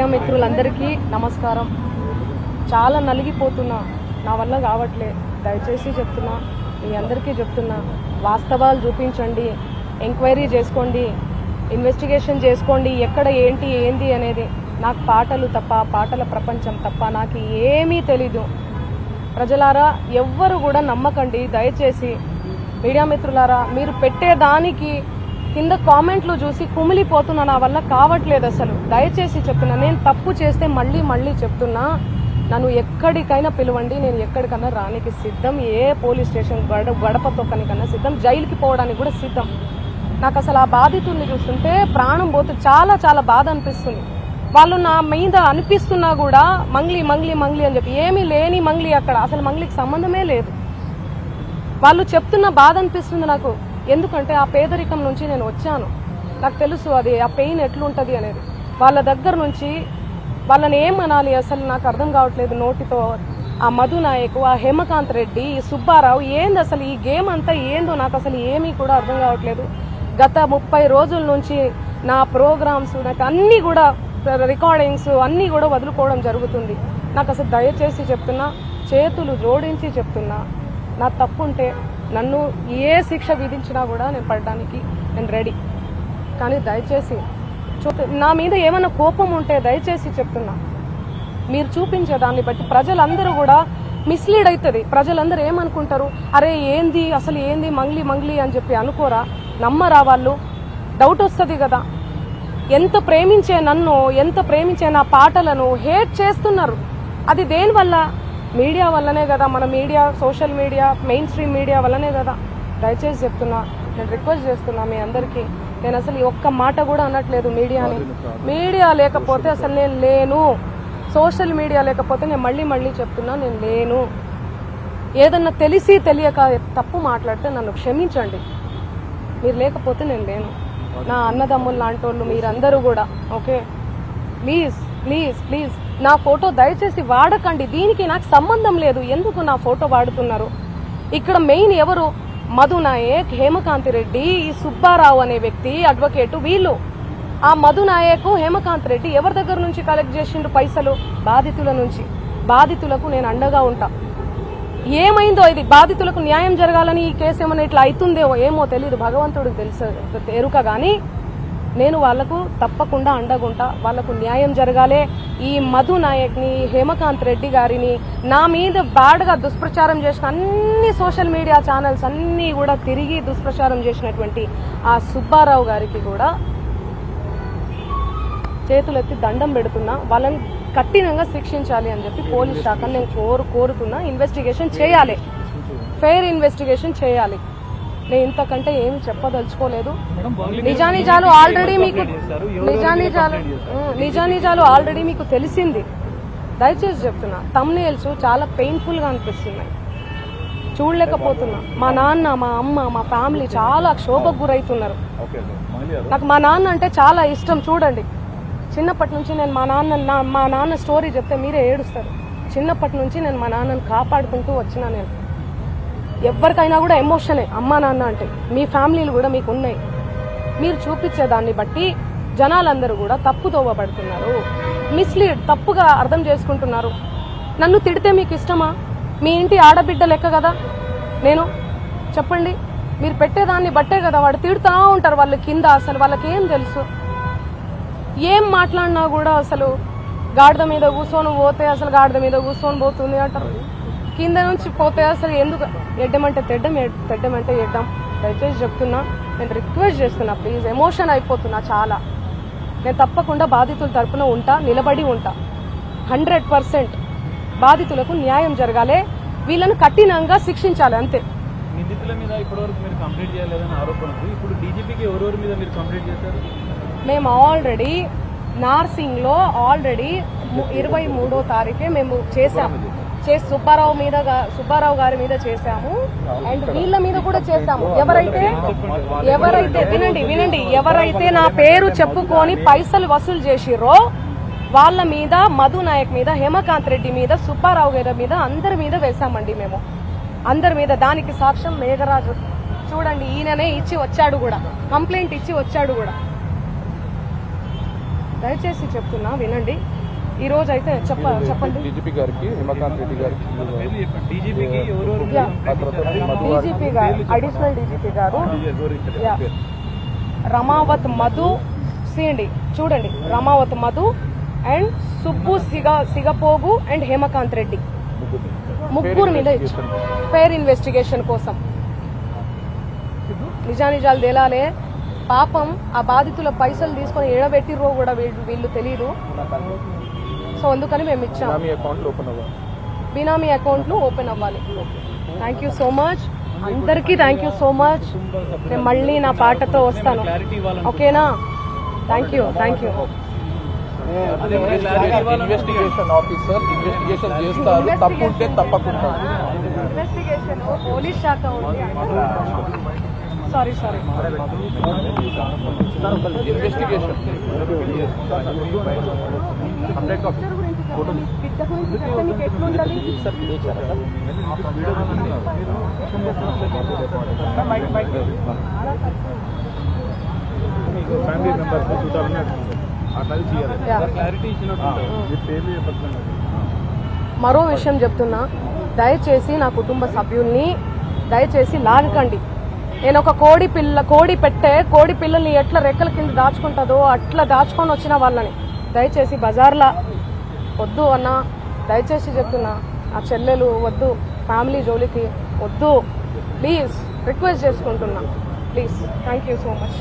Media మిత్రులందరికీ నమస్కారం. చాలా నలిగిపోతున్నా, నా వల్ల కావట్లే. దయచేసి చెప్తున్నా, మీ అందరికీ చెప్తున్నా, వాస్తవాలు చూపించండి, ఎంక్వైరీ చేసుకోండి, ఇన్వెస్టిగేషన్ చేసుకోండి, ఎక్కడ ఏంటి అనేది. నాకు పాటలు తప్ప, పాటల ప్రపంచం తప్ప నాకు ఏమీ తెలీదు. ప్రజలారా ఎవ్వరు కూడా నమ్మకండి. దయచేసి మీడియా మిత్రులారా, మీరు పెట్టేదానికి కింద కామెంట్లు చూసి కుమిలిపోతున్నా, నా వల్ల కావట్లేదు అసలు. దయచేసి చెప్తున్నా, నేను తప్పు చేస్తే మళ్ళీ చెప్తున్నా, నన్ను ఎక్కడికైనా పిలవండి, నేను ఎక్కడికన్నా రానికి సిద్ధం. ఏ పోలీస్ స్టేషన్ గడప తొక్కనికన్నా సిద్ధం, జైలుకి పోవడానికి కూడా సిద్ధం. నాకు అసలు ఆ బాధితుల్ని చూస్తుంటే ప్రాణం పోతే చాలా బాధ అనిపిస్తుంది. వాళ్ళు నా మీద అనిపిస్తున్నా కూడా మంగ్లీ అని చెప్పి, ఏమీ లేని మంగ్లీ అక్కడ, అసలు మంగ్లీకి సంబంధమే లేదు. వాళ్ళు చెప్తున్న బాధ అనిపిస్తుంది నాకు. ఎందుకంటే ఆ పేదరికం నుంచి నేను వచ్చాను, నాకు తెలుసు అది ఆ పెయిన్ ఎట్లుంటది అనేది. వాళ్ళ దగ్గర నుంచి వాళ్ళని ఏమనాలి అసలు నాకు అర్థం కావట్లేదు నోటితో. ఆ మధు నాయక్, ఆ హేమకాంత్ రెడ్డి, ఈ సుబ్బారావు, ఏంది అసలు ఈ గేమ్ అంతా ఏందో నాకు అసలు ఏమీ కూడా అర్థం కావట్లేదు. గత 30 రోజుల నుంచి నా ప్రోగ్రామ్స్, నాకు అన్నీ కూడా రికార్డింగ్స్ అన్నీ కూడా వదులుకోవడం జరుగుతుంది. నాకు అసలు దయచేసి చెప్తున్నా, చేతులు జోడించి చెప్తున్నా, నా తప్పుంటే నన్ను ఏ శిక్ష విధించినా కూడా నేను పడడానికి నేను రెడీ. కానీ దయచేసి నా మీద ఏమైనా కోపం ఉంటే దయచేసి చెప్తున్నా, మీరు చూపించే దాన్ని బట్టి ప్రజలందరూ కూడా మిస్లీడ్ అవుతుంది. ప్రజలందరూ ఏమనుకుంటారు, అరే ఏంది అసలు ఏంది మంగ్లీ అని చెప్పి అనుకోరా, నమ్మరా వాళ్ళు? డౌట్ వస్తుంది కదా. ఎంత ప్రేమించే నన్ను, ఎంత ప్రేమించే నా పాటలను హేట్ చేస్తున్నారు. అది దేనివల్ల? మీడియా వల్లనే కదా. మన media, social media, main stream media వల్లనే కదా. దయచేసి చెప్తున్నా, నేను రిక్వెస్ట్ చేస్తున్నా మీ అందరికీ. నేను అసలు ఒక్క మాట కూడా అనట్లేదు మీడియాని. మీడియా లేకపోతే అసలు నేను లేను. సోషల్ మీడియా లేకపోతే నేను మళ్ళీ చెప్తున్నా, నేను లేను. ఏదన్నా తెలిసి తెలియక తప్పు మాట్లాడితే నన్ను క్షమించండి. మీరు లేకపోతే నేను లేను. నా అన్నదమ్ములు లాంటి వాళ్ళు మీరందరూ కూడా, ఓకే? ప్లీజ్ నా ఫోటో దయచేసి వాడకండి. దీనికి నాకు సంబంధం లేదు. ఎందుకు నా ఫోటో వాడుతున్నారు? ఇక్కడ మెయిన్ ఎవరు? మధు నాయక్, హేమకాంత్ రెడ్డి, ఈ సుబ్బారావు అనే వ్యక్తి, అడ్వకేటు, వీళ్ళు. ఆ మధు నాయక్, హేమకాంత్ రెడ్డి ఎవరి దగ్గర నుంచి కలెక్ట్ చేసిండ్రు పైసలు? బాధితుల నుంచి. బాధితులకు నేను అండగా ఉంటా. ఏమైందో ఇది, బాధితులకు న్యాయం జరగాలని ఈ కేసు ఏమైనా ఇట్లా అవుతుందేమో ఏమో తెలియదు, భగవంతుడికి తెలుసు ఎరుక. కానీ నేను వాళ్లకు తప్పకుండా అండగుంటా. వాళ్లకు న్యాయం జరగాలే. ఈ మధు నాయక్ని, హేమకాంత్ రెడ్డి గారిని, నా మీద బ్యాడ్గా దుష్ప్రచారం చేసిన అన్ని సోషల్ మీడియా ఛానల్స్ అన్నీ కూడా తిరిగి దుష్ప్రచారం చేసినటువంటి ఆ సుబ్బారావు గారికి కూడా చేతులెత్తి దండం పెడుతున్నా. వాళ్ళని కఠినంగా శిక్షించాలి అని చెప్పి పోలీస్ శాఖను నేను కోరుతున్నా. ఇన్వెస్టిగేషన్ చేయాలి, ఫెయిర్ ఇన్వెస్టిగేషన్ చేయాలి. నేను ఇంతకంటే ఏమి చెప్పదలుచుకోలేదు. నిజానిజాలు ఆల్రెడీ మీకు తెలిసింది. దయచేసి చెప్తున్నా, థంబ్నెయిల్స్ చాలా పెయిన్ఫుల్ గా అనిపిస్తున్నాయి, చూడలేకపోతున్నా. మా నాన్న, మా అమ్మ, మా ఫ్యామిలీ చాలా క్షోభకు గురవుతున్నారు. నాకు మా నాన్న అంటే చాలా ఇష్టం. చూడండి, చిన్నప్పటి నుంచి నేను మా నాన్న స్టోరీ చెప్తే మీరే ఏడుస్తారు. చిన్నప్పటి నుంచి నేను మా నాన్నను కాపాడుకుంటూ వచ్చినా. నేను ఎవరికైనా కూడా ఎమోషనే అమ్మా నాన్న అంటే. మీ ఫ్యామిలీలు కూడా మీకు ఉన్నాయి. మీరు చూపించే దాన్ని బట్టి జనాలందరూ కూడా తప్పుదోవ పడుతున్నారు, మిస్లీడ్, తప్పుగా అర్థం చేసుకుంటున్నారు. నన్ను తిడితే మీకు ఇష్టమా? మీ ఇంటి ఆడబిడ్డ లెక్క కదా నేను. చెప్పండి, మీరు పెట్టేదాన్ని బట్టే కదా వాడు తిడుతూ ఉంటారు. వాళ్ళు కింద అసలు వాళ్ళకేం తెలుసు? ఏం మాట్లాడినా కూడా అసలు గాడిద మీద కూర్చొని పోతే అసలు గాడిద మీద కూర్చొని పోతుంది అంటారు. కింద నుంచి పోతే అసలు ఎందుకు ఎడ్డమంటే తెడ్డమంటే ఎడ్డం. దయచేసి చెప్తున్నా, నేను రిక్వెస్ట్ చేస్తున్నా, ప్లీజ్. ఎమోషన్ అయిపోతున్నా చాలా. నేను తప్పకుండా బాధితుల తరపున ఉంటా, నిలబడి ఉంటా. 100% బాధితులకు న్యాయం జరగాలి. వీళ్ళను కఠినంగా శిక్షించాలి, అంతే. నిందితుల మీద ఇప్పటివరకు మీరు కంప్లీట్ చేయలేదని ఆరోపణ. ఇప్పుడు డీజీపీకి ఎవరెవరి మీద మీరు కంప్లీట్ చేశారు? మేము ఆల్రెడీ నార్సింగ్ లో 23వ తారీఖే మేము చేసాము. సుబ్బారావు గారి మీద చేశాము, అండ్ వీళ్ళ మీద కూడా చేశాము. ఎవరైతే వినండి, ఎవరైతే నా పేరు చెప్పుకొని పైసలు వసూలు చేసిర్రో వాళ్ళ మీద, మధు నాయక్ మీద, హేమకాంత్ రెడ్డి మీద, సుబ్బారావు గారి మీద, అందరి మీద వేశామండి మేము. అందరి మీద. దానికి సాక్ష్యం మేఘరాజు. చూడండి, ఈయననే ఇచ్చి వచ్చాడు కూడా, కంప్లైంట్ ఇచ్చి వచ్చాడు కూడా. దయచేసి చెప్తున్నా వినండి. ఈ రోజు అయితే చెప్పండి. డీజీపీ గారికి, హిమకాంత్ రెడ్డి గారికి, పేర్లు చెప్పండి. డీజీపీకి ఎవరెవరు మీరు కంప్లైంట్ ఇచ్చారు? డీజీపీ గారు, అడిషనల్ డీజీపీ గారు యా, రమావత్ మధు, సీండి చూడండి, రమావత్ మధు అండ్ సుబ్బు సిగపోగు అండ్ హేమకాంత్ రెడ్డి ముగ్గురు మీద ఇచ్చారు ఫెయిర్ ఇన్వెస్టిగేషన్ కోసం. నిజానిజాలు తేలాలే. పాపం ఆ బాధితుల పైసలు తీసుకొని ఎడబెట్టిరో కూడా వీళ్ళు తెలియదు. సో అందుకని మేము ఇచ్చాము. బినామీ అకౌంట్లు ఓపెన్ అవ్వాలి. థ్యాంక్ యూ సో మచ్ అందరికీ, థ్యాంక్ యూ సో మచ్. నేను మళ్ళీ నా పాటతో వస్తాను, ఓకేనా? Thank you. Investigation officer investigation చేస్తారు, తప్పు ఉంటే తప్పకుండా. ఇన్వెస్టిగేషన్ పోలీస్ శాఖ ఉంది. సారీ ఇన్వెస్టిగేషన్ ఎట్లుండాలి? ఫ్యామిలీ మెంబర్స్ అట్లా చేయాలి. క్లారిటీ ఇచ్చినట్టు పేర్లు చెప్పట్లేదు. మరో విషయం చెప్తున్నా, దయచేసి నా కుటుంబ సభ్యుల్ని దయచేసి లాగకండి. నేను ఒక కోడి పిల్లల్ని ఎట్లా రెక్కల కింద దాచుకుంటుందో అట్లా దాచుకొని వచ్చిన వాళ్ళని దయచేసి బజార్లా వద్దు అన్న, దయచేసి చెప్తున్నా. ఆ చెల్లెలు వద్దు, ఫ్యామిలీ జోలికి వద్దు, ప్లీజ్ రిక్వెస్ట్ చేసుకుంటున్నా, please. Thank you so much.